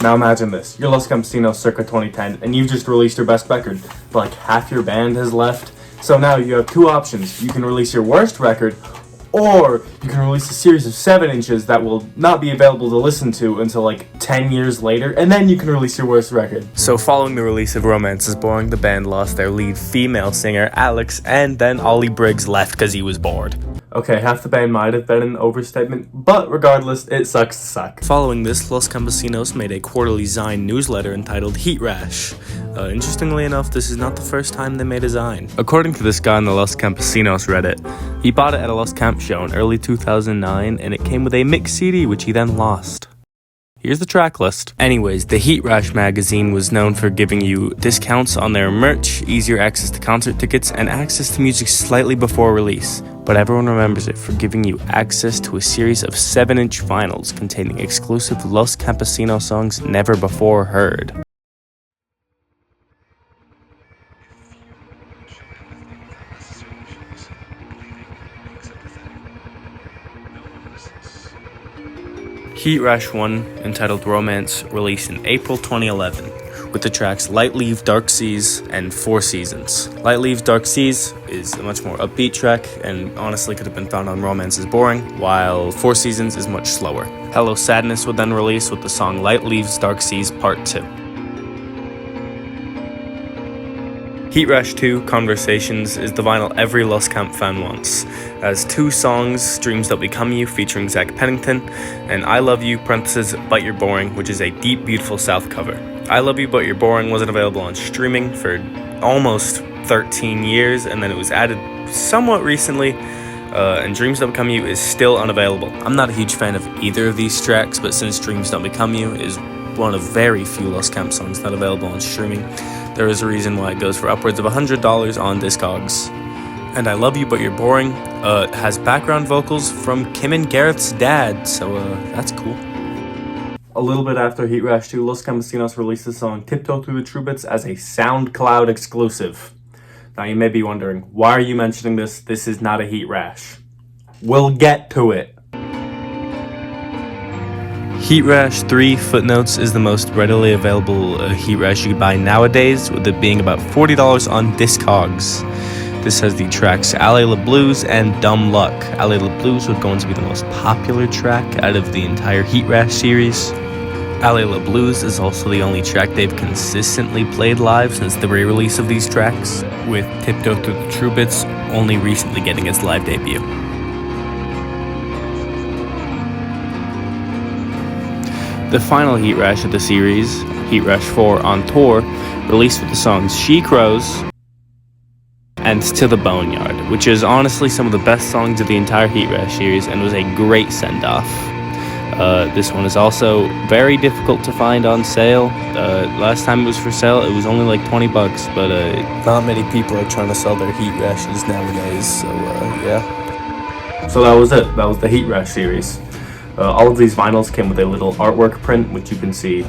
Now imagine this, you're Los Campesinos circa 2010, and you've just released your best record, but like half your band has left. So now you have two options. You can release your worst record, or you can release a series of 7 inches that will not be available to listen to until like 10 years later, and then you can release your worst record. So following the release of Romance is Boring, the band lost their lead female singer, Alex, and then Ollie Briggs left because he was bored. Okay, half the band might have been an overstatement, but regardless, it sucks to suck. Following this, Los Campesinos made a quarterly zine newsletter entitled Heat Rash. Interestingly enough, this is not the first time they made a zine. According to this guy on the Los Campesinos Reddit, he bought it at a Los Camp show in early 2009, and it came with a mix CD, which he then lost. Here's the track list. Anyways, the Heat Rash magazine was known for giving you discounts on their merch, easier access to concert tickets, and access to music slightly before release. But everyone remembers it for giving you access to a series of 7-inch vinyls containing exclusive Los Campesinos songs never before heard. Heat Rash 1, entitled Romance, released in April 2011, with the tracks Light Leave, Dark Seas, and 4 Seasons. Light Leave, Dark Seas is a much more upbeat track, and honestly could have been found on Romance is Boring, while 4 Seasons is much slower. Hello Sadness would then release with the song Light Leaves, Dark Seas Part 2. Heat Rash 2, Conversations, is the vinyl every Los Camp fan wants. It has 2 songs, Dreams That Become You featuring Zach Pennington, and I Love You, parentheses, But You're Boring, which is a deep, beautiful South cover. I Love You, But You're Boring wasn't available on streaming for almost 13 years, and then it was added somewhat recently, and Dreams That Become You is still unavailable. I'm not a huge fan of either of these tracks, but since Dreams Don't Become You is one of very few Los Camp songs not available on streaming, there is a reason why it goes for upwards of $100 on Discogs. And I Love You But You're Boring has background vocals from Kim and Gareth's dad, so that's cool. A little bit after Heat Rash 2, Los Campesinos released the song Tiptoe Through the Trubits as a SoundCloud exclusive. Now you may be wondering, why are you mentioning this? This is not a Heat Rash. We'll get to it. Heat Rash 3 Footnotes is the most readily available Heat Rash you can buy nowadays, with it being about $40 on Discogs. This has the tracks Alley La Blues and Dumb Luck. Alley La Blues would go on to be the most popular track out of the entire Heat Rash series. Alley La Blues is also the only track they've consistently played live since the re-release of these tracks, with Tiptoe Through the Trubits only recently getting its live debut. The final Heat Rash of the series, Heat Rash 4 on Tour, released with the songs shecr0ws and To the Boneyard, which is honestly some of the best songs of the entire Heat Rash series and was a great send-off. This one is also very difficult to find on sale. Last time it was for sale, it was only like $20, but not many people are trying to sell their Heat Rashes nowadays, so yeah. So that was it. That was the Heat Rash series. All of these vinyls came with a little artwork print, which you can see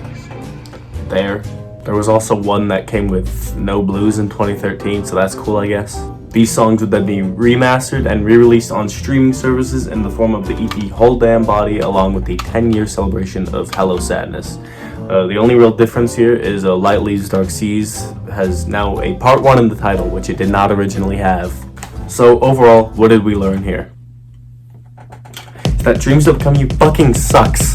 there. There was also one that came with no blues in 2013, so that's cool, I guess. These songs would then be remastered and re-released on streaming services in the form of the EP Whole Damn Body, along with the 10-year celebration of Hello Sadness. The only real difference here is Light Leaves, Dark Seas has now a part 1 in the title, which it did not originally have. So overall, what did we learn here? That Dreams Don't Become You fucking sucks.